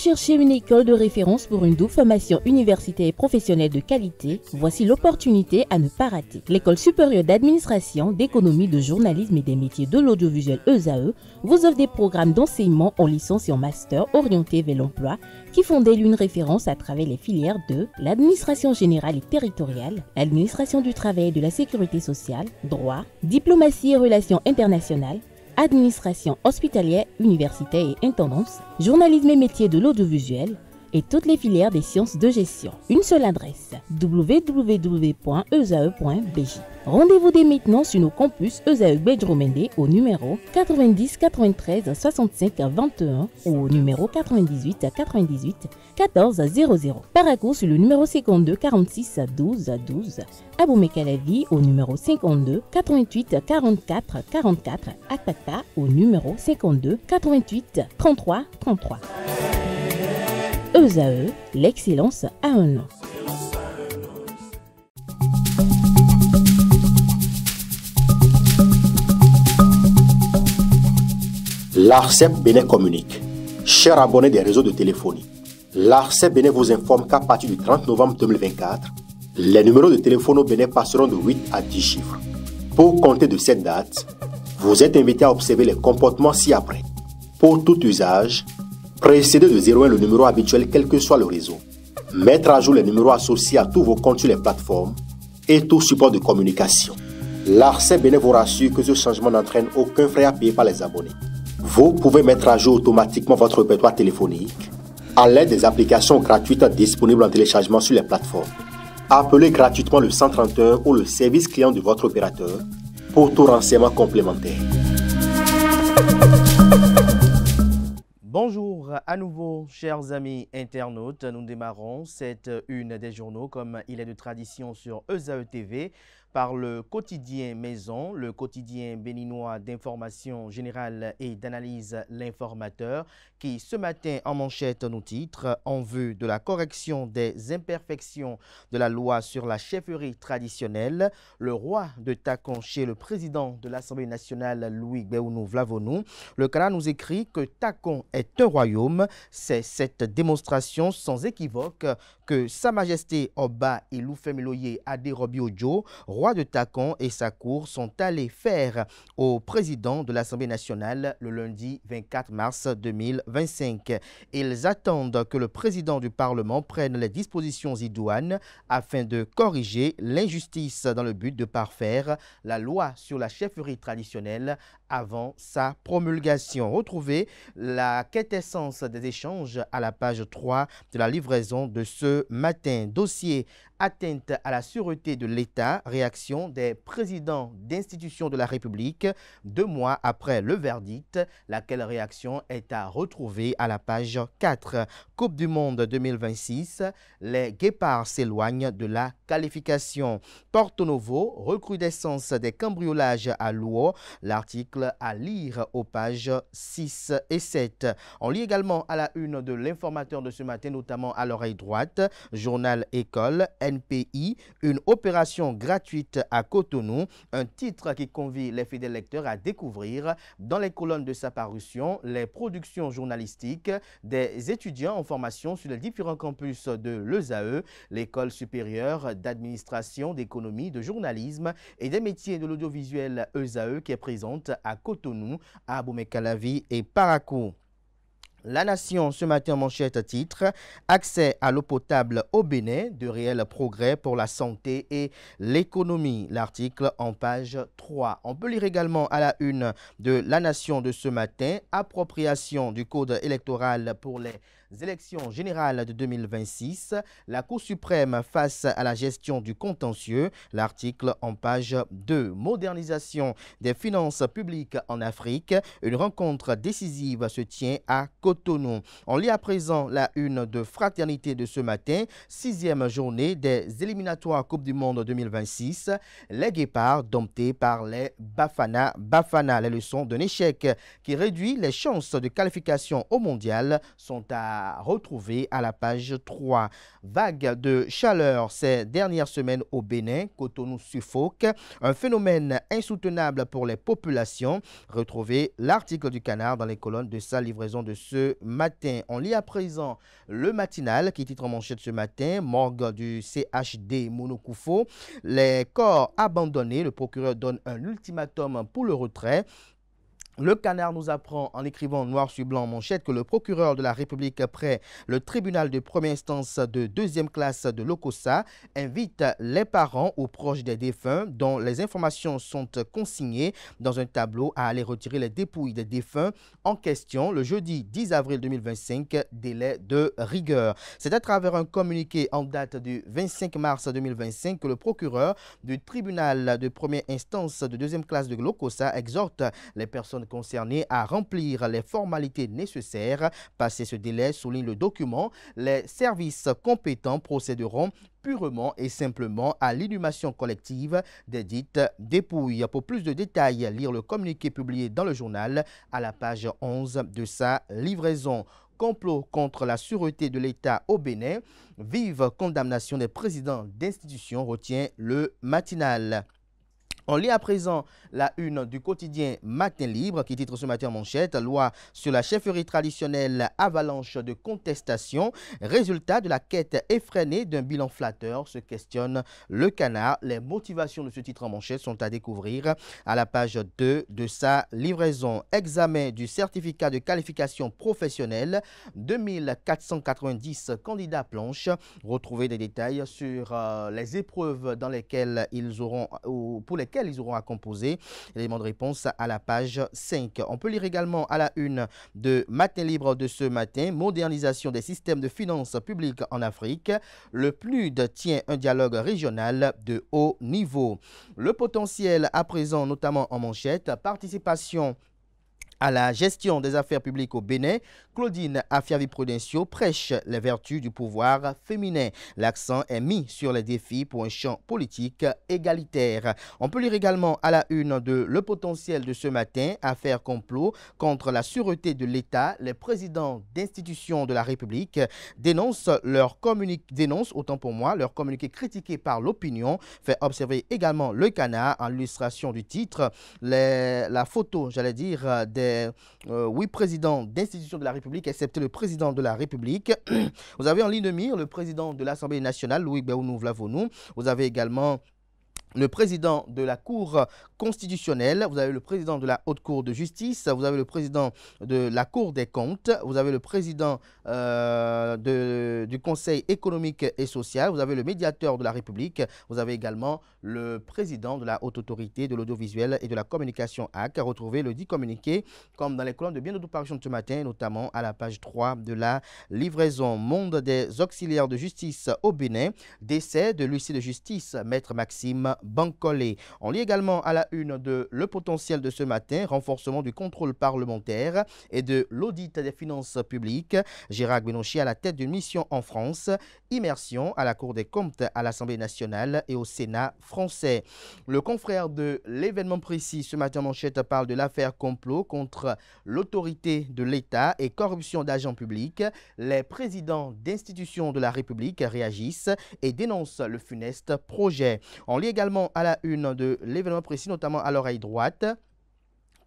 cherchez une école de référence pour une double formation universitaire et professionnelle de qualité? Voici l'opportunité à ne pas rater. L'École supérieure d'administration, d'économie, de journalisme et des métiers de l'audiovisuel ESAE vous offre des programmes d'enseignement en licence et en master orientés vers l'emploi qui font d'elle une référence à travers les filières de l'administration générale et territoriale, l'administration du travail et de la sécurité sociale, droit, diplomatie et relations internationales, administration hospitalière, universitaire et intendance, journalisme et métiers de l'audiovisuel et toutes les filières des sciences de gestion. Une seule adresse, www.esae.bj. Rendez-vous dès maintenant sur nos campus ESAE Bedjromende au numéro 90 93 65 21 ou au numéro 98 98 14 00. Parakou sur le numéro 52 46 12 12. Aboumé-Calavi au numéro 52 88 44 44. Akpata au numéro 52 88 33 33. ESAE, l'excellence a un nom. L'ARCEP Bénin communique. Chers abonnés des réseaux de téléphonie, l'ARCEP Bénin vous informe qu'à partir du 30 novembre 2024, les numéros de téléphone au Bénin passeront de 8 à 10 chiffres. Pour compter de cette date, vous êtes invité à observer les comportements ci-après. Pour tout usage, précédez de 01 le numéro habituel quel que soit le réseau. Mettre à jour les numéros associés à tous vos comptes sur les plateformes et tout support de communication. L'ARCEP Bénin vous rassure que ce changement n'entraîne aucun frais à payer par les abonnés. Vous pouvez mettre à jour automatiquement votre répertoire téléphonique à l'aide des applications gratuites disponibles en téléchargement sur les plateformes. Appelez gratuitement le 131 ou le service client de votre opérateur pour tout renseignement complémentaire. Bonjour à nouveau, chers amis internautes. Nous démarrons cette une des journaux comme il est de tradition sur ESAE TV par le quotidien Maison, le quotidien béninois d'information générale et d'analyse L'Informateur, qui ce matin en manchette nous titre en vue de la correction des imperfections de la loi sur la chefferie traditionnelle, le roi de Takon chez le président de l'Assemblée nationale Louis Béounou Vlavonou. Le Canada nous écrit que Takon est un royaume. C'est cette démonstration sans équivoque que Sa Majesté Oba Iloufemiloye Aderobi Ojo, roi de Takon et sa cour sont allés faire au président de l'Assemblée nationale le lundi 24 mars 2025. Ils attendent que le président du Parlement prenne les dispositions idoines afin de corriger l'injustice dans le but de parfaire la loi sur la chefferie traditionnelle avant sa promulgation. Retrouvez la quintessence des échanges à la page 3 de la livraison de ce matin. Dossier atteinte à la sûreté de l'État, réaction des présidents d'institutions de la République 2 mois après le verdict, laquelle réaction est à retrouver à la page 4. Coupe du Monde 2026, les guépards s'éloignent de la qualification. Porto Novo, recrudescence des cambriolages à Louo, l'article à lire aux pages 6 et 7. On lit également à la une de l'Informateur de ce matin, notamment à l'oreille droite, journal École, NPI, une opération gratuite à Cotonou, un titre qui convie les fidèles lecteurs à découvrir dans les colonnes de sa parution les productions journalistiques des étudiants en formation sur les différents campus de l'ESAE, l'école supérieure d'administration, d'économie, de journalisme et des métiers de l'audiovisuel ESAE qui est présente à Cotonou, à Aboumé-Calavi et Parakou. La Nation, ce matin en manchette titre « Accès à l'eau potable au Bénin, de réels progrès pour la santé et l'économie ». L'article en page 3. On peut lire également à la une de La Nation de ce matin « Appropriation du code électoral pour les élections générales de 2026, la Cour suprême face à la gestion du contentieux ». L'article en page 2. Modernisation des finances publiques en Afrique. Une rencontre décisive se tient à Cotonou. On lit à présent la une de Fraternité de ce matin, 6e journée des éliminatoires Coupe du Monde 2026. Les guépards domptés par les Bafana. Les leçons d'un échec qui réduit les chances de qualification au mondial sont à à retrouver à la page 3. Vague de chaleur ces dernières semaines au Bénin, Cotonou suffoque, un phénomène insoutenable pour les populations. Retrouvez l'article du Canard dans les colonnes de sa livraison de ce matin. On lit à présent le matinal qui titre en manchette ce matin, morgue du CHD Monokoufo. Les corps abandonnés, le procureur donne un ultimatum pour le retrait. Le Canard nous apprend en écrivant noir sur blanc en manchette que le procureur de la République près le tribunal de première instance de deuxième classe de l'Okossa invite les parents ou proches des défunts dont les informations sont consignées dans un tableau à aller retirer les dépouilles des défunts en question le jeudi 10 avril 2025, délai de rigueur. C'est à travers un communiqué en date du 25 mars 2025 que le procureur du tribunal de première instance de deuxième classe de l'Okossa exhorte les personnes concernés à remplir les formalités nécessaires. Passé ce délai, souligne le document, les services compétents procéderont purement et simplement à l'inhumation collective des dites dépouilles. Pour plus de détails, lire le communiqué publié dans le journal à la page 11 de sa livraison. Complot contre la sûreté de l'État au Bénin, vive condamnation des présidents d'institutions, retient le matinal. On lit à présent la une du quotidien Matin Libre qui titre ce matin en manchette « Loi sur la chefferie traditionnelle, avalanche de contestation. Résultat de la quête effrénée d'un bilan flatteur » se questionne le Canard. Les motivations de ce titre en manchette sont à découvrir à la page 2 de sa livraison. Examen du certificat de qualification professionnelle, 2490 candidats planches. Retrouvez des détails sur les épreuves dans lesquelles ils auront, pour lesquelles ils auront à composer. Élément de réponse à la page 5. On peut lire également à la une de Matin Libre de ce matin, modernisation des systèmes de finances publiques en Afrique. Le PNUD tient un dialogue régional de haut niveau. Le potentiel à présent, notamment en manchette, participation à la gestion des affaires publiques au Bénin, Claudine Afiavi-Prudencio prêche les vertus du pouvoir féminin. L'accent est mis sur les défis pour un champ politique égalitaire. On peut lire également à la une de Le Potentiel de ce matin, affaire complot contre la sûreté de l'État. Les présidents d'institutions de la République dénoncent leur communiqué critiqué par l'opinion, fait observer également le Canard en illustration du titre. La photo, des 8 présidents d'institutions de la République, excepté le président de la République. Vous avez en ligne de mire le président de l'Assemblée nationale, Louis Béounou Vlavonou. Vous avez également le président de la Cour constitutionnelle, vous avez le président de la Haute Cour de justice, vous avez le président de la Cour des comptes, vous avez le président du Conseil économique et social, vous avez le médiateur de la République, vous avez également le président de la Haute Autorité de l'audiovisuel et de la communication AC. Retrouvez le dit communiqué comme dans les colonnes de bien d'autres parutions de ce matin, notamment à la page 3 de la livraison. Monde des auxiliaires de justice au Bénin, décès de l'huissier de justice, maître Maxime Bancolé. On lit également à la une de Le Potentiel de ce matin, renforcement du contrôle parlementaire et de l'audit des finances publiques. Gérard Benouchi à la tête d'une mission en France, immersion à la Cour des comptes à l'Assemblée nationale et au Sénat français. Le confrère de l'événement précis ce matin manchette parle de l'affaire complot contre l'autorité de l'État et corruption d'agents publics. Les présidents d'institutions de la République réagissent et dénoncent le funeste projet. On lit également à la une de l'événement précis, notamment à l'oreille droite.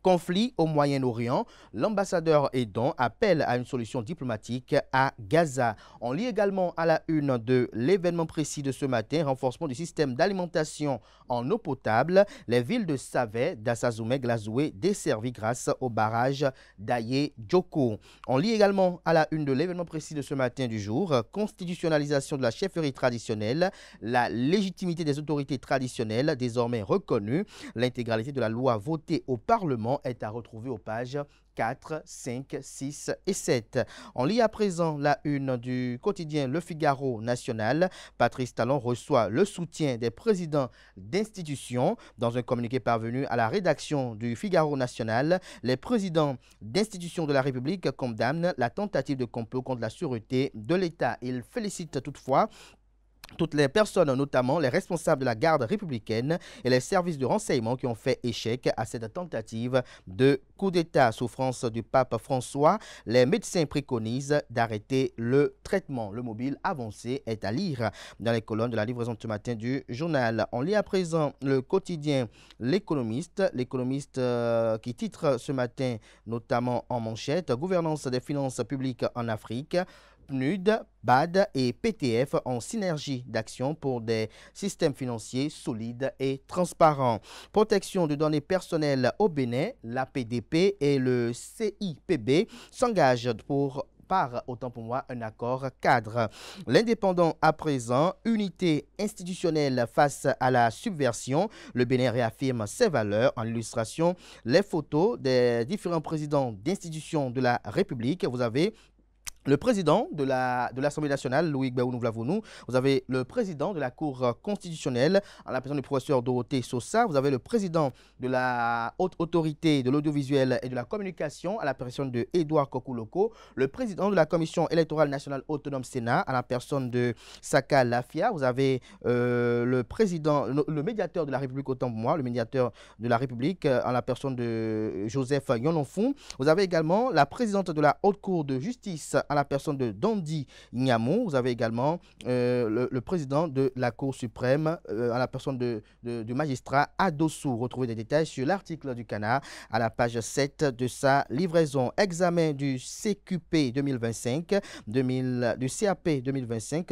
Conflit au Moyen-Orient, l'ambassadeur Edon appelle à une solution diplomatique à Gaza. On lit également à la une de l'événement précis de ce matin, renforcement du système d'alimentation en eau potable. Les villes de Savé, d'Assazoumé, Glazoué desservies grâce au barrage d'Aye-Djoko. On lit également à la une de l'événement précis de ce matin du jour, constitutionnalisation de la chefferie traditionnelle, la légitimité des autorités traditionnelles désormais reconnue. L'intégralité de la loi votée au Parlement est à retrouver aux pages 4, 5, 6 et 7. On lit à présent la une du quotidien Le Figaro national. Patrice Talon reçoit le soutien des présidents d'institutions. Dans un communiqué parvenu à la rédaction du Figaro national, les présidents d'institutions de la République condamnent la tentative de complot contre la sûreté de l'État. Ils félicitent toutefois toutes les personnes, notamment les responsables de la garde républicaine et les services de renseignement qui ont fait échec à cette tentative de coup d'État. Souffrance du pape François, les médecins préconisent d'arrêter le traitement. Le mobile avancé est à lire dans les colonnes de la livraison de ce matin du journal. On lit à présent le quotidien L'Économiste. L'Économiste qui titre ce matin notamment en manchette « Gouvernance des finances publiques en Afrique ». PNUD, BAD et PTF en synergie d'action pour des systèmes financiers solides et transparents. Protection de données personnelles au Bénin, la PDP et le CIPB s'engagent par autant pour moi un accord cadre. L'indépendant à présent, unité institutionnelle face à la subversion. Le Bénin réaffirme ses valeurs. En illustration, les photos des différents présidents d'institutions de la République. Vous avez le président de l'Assemblée nationale, Louis Gbéou-Nouvlavounou. Vous avez le président de la Cour constitutionnelle, en la personne du professeur Dorothée Sosa. Vous avez le président de la Haute Autorité de l'Audiovisuel et de la Communication, à la personne de Edouard Kokouloko. Le président de la Commission électorale nationale autonome Sénat, à la personne de Saka Lafia. Vous avez le président, le médiateur de la République, autant pour moi, le médiateur de la République, en la personne de Joseph Yononfou. Vous avez également la présidente de la Haute Cour de justice, à la personne de Dondi Nyamou. Vous avez également le président de la Cour suprême, à la personne du magistrat Adossou. Retrouvez des détails sur l'article du Canard à la page 7 de sa livraison. Examen du CQP 2025, du CAP 2025,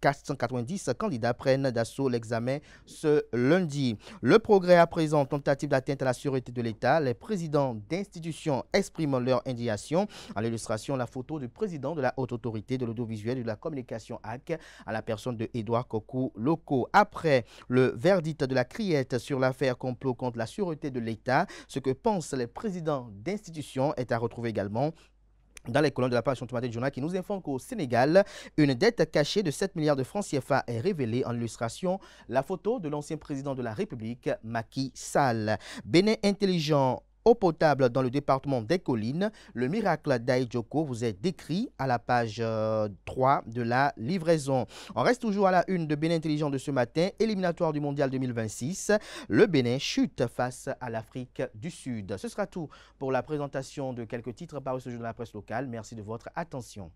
490 candidats prennent d'assaut l'examen ce lundi. Le Progrès à présent, tentative d'atteinte à la sûreté de l'État. Les présidents d'institutions expriment leur indignation. À l'illustration, la photo du président de la Haute Autorité de l'Audiovisuel et de la Communication AC, à la personne de Edouard Kokouloko. Après le verdict de la criette sur l'affaire complot contre la sûreté de l'État, ce que pensent les présidents d'institutions est à retrouver également dans les colonnes de la page ce matin du journal qui nous informe qu'au Sénégal, une dette cachée de 7 milliards de francs CFA est révélée. En illustration, la photo de l'ancien président de la République, Macky Sall. Bénin intelligent, eau potable dans le département des Collines. Le miracle d'Aïdjoko vous est décrit à la page 3 de la livraison. On reste toujours à la une de Bénin Intelligent de ce matin, éliminatoire du Mondial 2026. Le Bénin chute face à l'Afrique du Sud. Ce sera tout pour la présentation de quelques titres parus ce jour de la presse locale. Merci de votre attention.